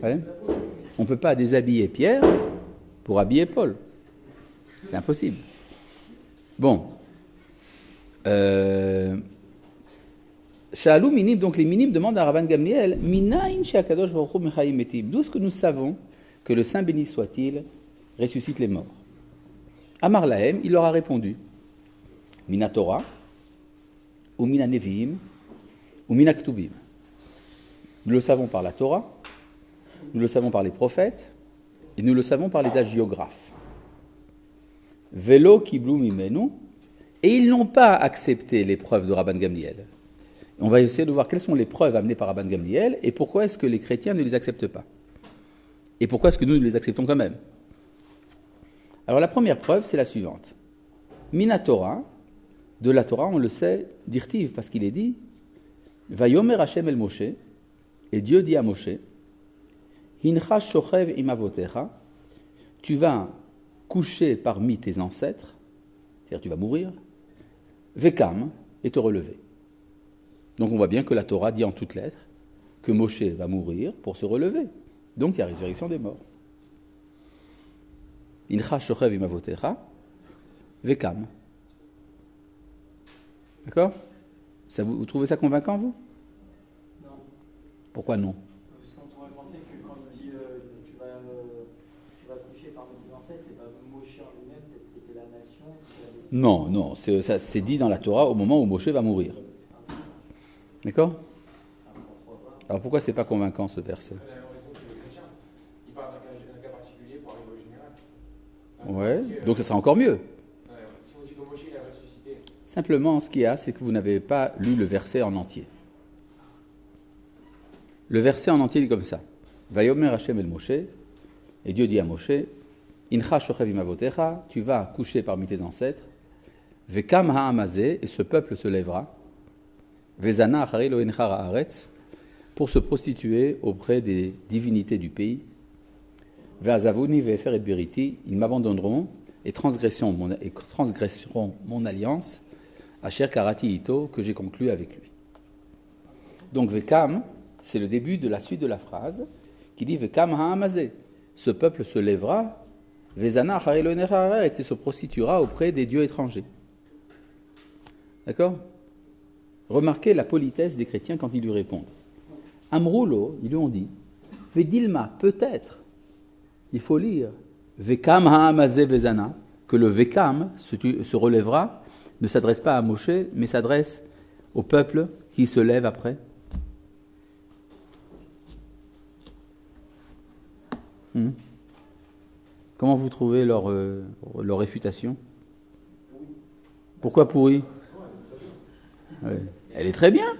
Ouais. On ne peut pas déshabiller Pierre pour habiller Paul. C'est impossible. Bon. Sha'alou minim, donc les minimes demandent à Rabban Gamliel, Minayin she'akadosh baruch hu mechayeh metim. D'où est-ce que nous savons que le Saint béni soit-il ressuscite les morts ? Amar lahem, il leur a répondu, Mina Torah, ou Mina Neviim, ou Mina Ktubim. Nous le savons par la Torah, nous le savons par les prophètes, et nous le savons par les hagiographes. Velo kiblu mimenu, et ils n'ont pas accepté les preuves de Rabban Gamliel. On va essayer de voir quelles sont les preuves amenées par Rabban Gamliel, et pourquoi est-ce que les chrétiens ne les acceptent pas. Et pourquoi est-ce que nous les acceptons quand même ? Alors la première preuve, c'est la suivante. Mina Torah, de la Torah, on le sait, d'Irtiv, parce qu'il est dit, Vayomer Hashem el Moshe, et Dieu dit à Moshe, Hincha shochev imavotecha, tu vas coucher parmi tes ancêtres, c'est-à-dire tu vas mourir, Vekam, et te relever. Donc on voit bien que la Torah dit en toutes lettres que Moshe va mourir pour se relever. Donc il y a résurrection des morts. Incha shochev imavotecha, vekam. D'accord? Vous trouvez ça convaincant, vous? Non. Pourquoi non? Parce qu'on pourrait penser que quand il dit tu vas coucher parmi tes ancêtres, c'est pas Moshe en lui-même, peut-être c'était la nation. Non, non, ça c'est dit dans la Torah au moment où Moshe va mourir. D'accord? Alors pourquoi c'est pas convaincant ce verset? La même raison que le chrétien. Il parle d'un cas particulier pour arriver au général. Ouais, donc ce sera encore mieux. Si on dit que Moshe il a ressuscité, Simplement, ce qu'il y a, c'est que vous n'avez pas lu le verset en entier. Le verset en entier dit comme ça. Vayomer Hashem el Moshe, et Dieu dit à Moshe, Incha shochev imavotecha, tu vas coucher parmi tes ancêtres, Vekam ha'amazé, et ce peuple se lèvera, Vezana achari lo encha haaretz, pour se prostituer auprès des divinités du pays. Ve'azavuni ve'efer et beriti, ils m'abandonneront et transgresseront mon alliance, Asher karati ito, que j'ai conclu avec lui. Donc Vekam, c'est le début de la suite de la phrase, qui dit Vekam ha'amazé, ce peuple se lèvera, Vezana achari lo encha haaretz, et se prostituera auprès des dieux étrangers. D'accord? Remarquez la politesse des chrétiens quand ils lui répondent. Amroulo, ils lui ont dit, Vedilma, peut-être, il faut lire, Vekam ha'amazé vezana, que le Vekam se relèvera, ne s'adresse pas à Moshe, mais s'adresse au peuple qui se lève après. Comment vous trouvez leur réfutation? Pourquoi pourri? Ouais. Elle est très bien.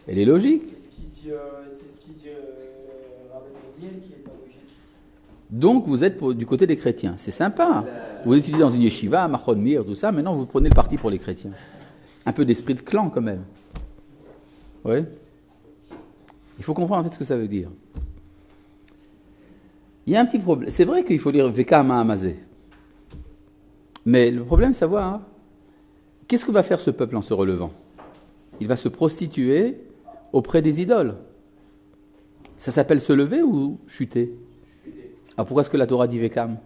Elle est logique. C'est ce qu'il dit Rabbi Daniel qui est pas logique. Donc vous êtes du côté des chrétiens. C'est sympa. Vous étudiez dans une yeshiva, Machon Mir, tout ça. Maintenant vous prenez le parti pour les chrétiens. Un peu d'esprit de clan quand même. Oui. Il faut comprendre en fait ce que ça veut dire. Il y a un petit problème. C'est vrai qu'il faut lire Vekam ha'amazé. Mais le problème, c'est savoir, qu'est-ce que va faire ce peuple en se relevant? Il va se prostituer auprès des idoles. Ça s'appelle se lever ou chuter? Alors pourquoi est-ce que la Torah dit Vekam?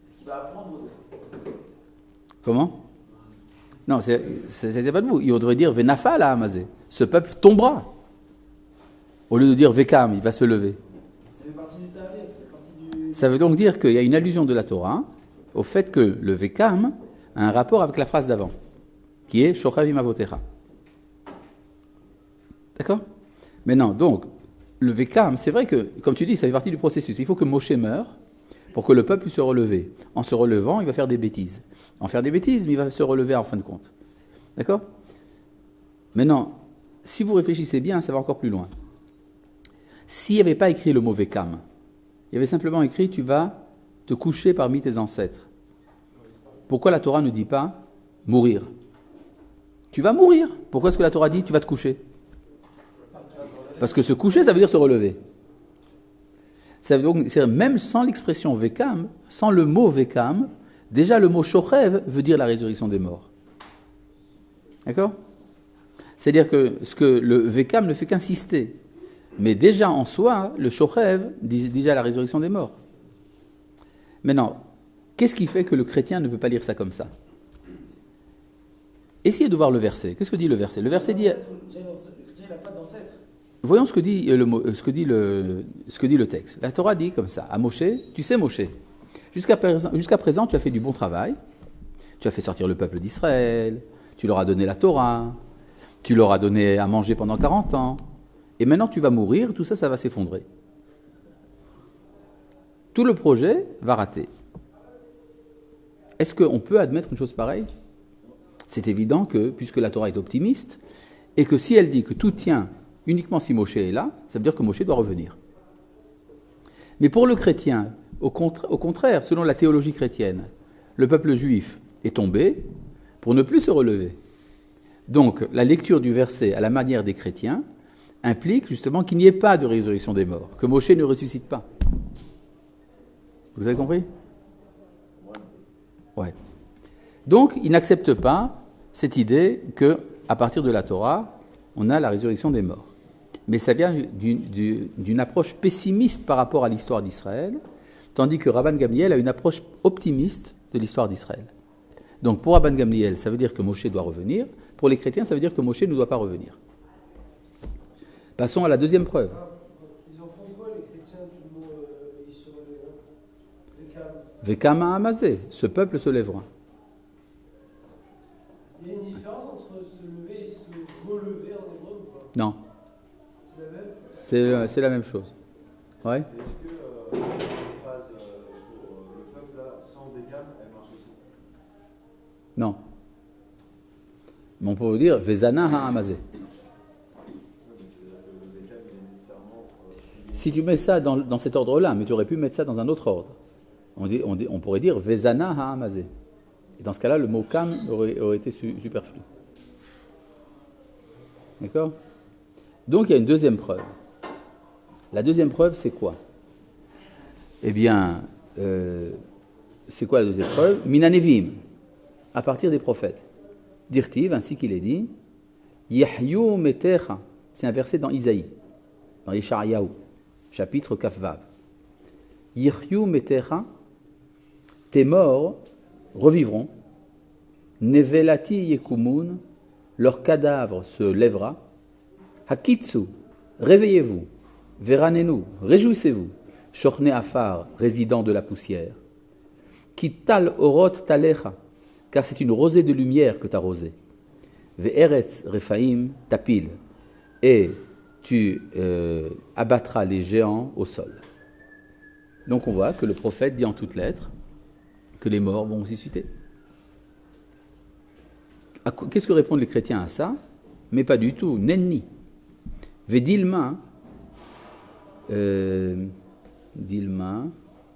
Est-ce qu'il va apprendre? Comment? Non, c'était pas de vous. Il devrait dire Venafal ha'amazé. Ce peuple tombera. Au lieu de dire Vekam, il va se lever. Ça fait partie du Taré, ça fait partie du... Ça veut donc dire qu'il y a une allusion de la Torah au fait que le Vekam a un rapport avec la phrase d'avant, qui est Shochav imavotecha. D'accord? Maintenant, donc, le Vekam, c'est vrai que, comme tu dis, ça fait partie du processus. Il faut que Moshe meure pour que le peuple puisse se relever. En se relevant, il va faire des bêtises. En faire des bêtises, mais il va se relever en fin de compte. D'accord? Maintenant, si vous réfléchissez bien, ça va encore plus loin. S'il n'y avait pas écrit le mot Vekam, il y avait simplement écrit « tu vas te coucher parmi tes ancêtres ». Pourquoi la Torah ne dit pas « mourir » ? Tu vas mourir. Pourquoi est-ce que la Torah dit « tu vas te coucher » ? Parce que se coucher, ça veut dire se relever. Ça veut donc, même sans l'expression Vekam, sans le mot Vekam, déjà le mot Shochev veut dire la résurrection des morts. D'accord ? C'est-à-dire que le Vekam ne fait qu'insister. Mais déjà en soi, le Shochev dit déjà la résurrection des morts. Maintenant, qu'est-ce qui fait que le chrétien ne peut pas lire ça comme ça ? Essayez de voir le verset. Qu'est-ce que dit le verset ? Le verset dit... Le chrétien n'a pas d'ancêtre. Voyons ce que dit le texte. La Torah dit comme ça, à Moshe, tu sais Moshe, jusqu'à présent tu as fait du bon travail, tu as fait sortir le peuple d'Israël, tu leur as donné la Torah, tu leur as donné à manger pendant 40 ans, et maintenant tu vas mourir, tout ça, ça va s'effondrer. Tout le projet va rater. Est-ce qu'on peut admettre une chose pareille ? C'est évident que, puisque la Torah est optimiste, et que si elle dit que tout tient uniquement si Moshe est là, ça veut dire que Moshe doit revenir. Mais pour le chrétien, au contraire, selon la théologie chrétienne, le peuple juif est tombé pour ne plus se relever. Donc, la lecture du verset à la manière des chrétiens implique justement qu'il n'y ait pas de résurrection des morts, que Moshe ne ressuscite pas. Vous avez compris ? Ouais. Donc, ils n'acceptent pas cette idée qu'à partir de la Torah, on a la résurrection des morts. Mais ça vient d'une approche pessimiste par rapport à l'histoire d'Israël, Tandis que Rabban Gamliel a une approche optimiste de l'histoire d'Israël. Donc pour Rabban Gamliel, ça veut dire que Moshe doit revenir. Pour les chrétiens, ça veut dire que Moshe ne doit pas revenir. Passons à la deuxième preuve. Ils en font quoi, les chrétiens, du mot Israël? Vekama Amazé, ce peuple se lèvera. Il y a une différence entre se lever et se relever en hébreu ou pas? Non, C'est la même? c'est la même chose. Ouais. Et est-ce que la phrase pour le peuple, là, sans Vekam, elle marche aussi? Non. Mais on peut vous dire Vezana Ha'amazé. Si tu mets ça dans cet ordre-là, mais tu aurais pu mettre ça dans un autre ordre, on pourrait dire Vezana Ha'amazé. Et dans ce cas-là, le mot Kam aurait été superflu. D'accord? Donc il y a une deuxième preuve. La deuxième preuve, c'est quoi? Eh bien, c'est quoi la deuxième preuve? Minanevim, à partir des prophètes. Dirtiv, ainsi qu'il est dit, Yahyu metecha, c'est un verset dans Isaïe, dans Yeshayahu, chapitre Kafvav. Yahyu metecha, tes morts revivront, Nevelati yekumun, leur cadavre se lèvera, Hakitsu, réveillez-vous, Veranenu, réjouissez-vous, Shochne Afar, résident de la poussière, Kital orot talecha, car c'est une rosée de lumière que tu as rosée. Ve'eretz refaim tapil, et tu abattras les géants au sol. Donc on voit que le prophète dit en toutes lettres que les morts vont ressusciter. Qu'est-ce que répondent les chrétiens à ça? Mais pas du tout, nenni. Ve'dilma,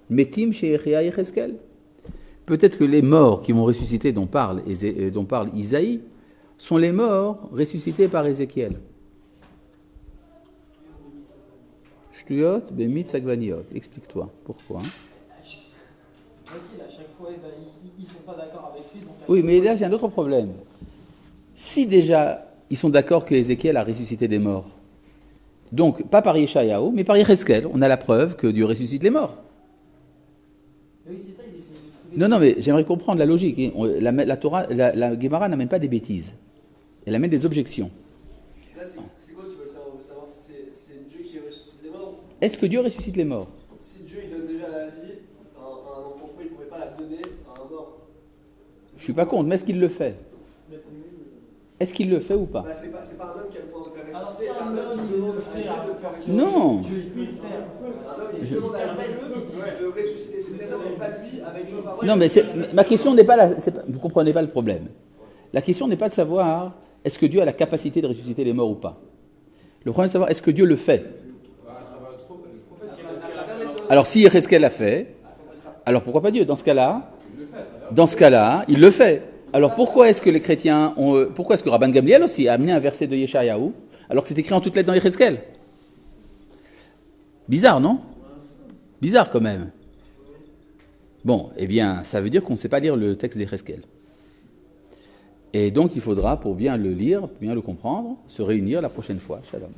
metim she'echia yecheskel. Peut-être que les morts qui vont ressusciter dont parle Isaïe sont les morts ressuscités par Ézéchiel. Shtuyot, bemit sagvaniot. Explique-toi. Pourquoi? Facile, à chaque fois, ils ne sont pas d'accord avec lui. Donc oui, mais là j'ai un autre problème. Si déjà ils sont d'accord que Ézéchiel a ressuscité des morts, donc pas par Yeshayahu, mais par Yecheskel, on a la preuve que Dieu ressuscite les morts. Oui, c'est ça, ils essaient de trouver. Non, mais j'aimerais comprendre la logique. La Torah, la Gemara n'amène pas des bêtises. Elle amène des objections. Là, c'est quoi tu veux savoir si c'est Dieu qui ressuscite les morts? Est-ce que Dieu ressuscite les morts? Si Dieu il donne déjà la vie à un enfant, pourquoi il ne pourrait pas la donner à un mort? Je suis pas contre, mais est-ce qu'il le fait? Est-ce qu'il le fait ou pas? Bah, c'est pas un homme qui a le pouvoir de faire Alors, ressusciter, si c'est un un homme homme, qui il demande le à fait, Dieu de le faire ressusciter. Non. Dieu, il peut le faire. Un homme qui demande à Dieu de ressusciter. C'est pas lui avec une parole. Non, mais ma question n'est pas vous comprenez pas le problème. La question n'est pas de savoir est-ce que Dieu a la capacité de ressusciter les morts ou pas. Le problème est de savoir est-ce que Dieu le fait. Alors si Yecheskel l'a fait, alors pourquoi pas Dieu? Dans ce cas-là, il le fait. Alors pourquoi est-ce que les chrétiens pourquoi est-ce que Rabban Gamliel aussi a amené un verset de Yeshayahu alors que c'est écrit en toutes lettres dans Yecheskel? Bizarre, non? Bizarre quand même. Bon, eh bien, ça veut dire qu'on ne sait pas lire le texte d'Yecheskel. Et donc il faudra, pour bien le lire, pour bien le comprendre, se réunir la prochaine fois. Shalom.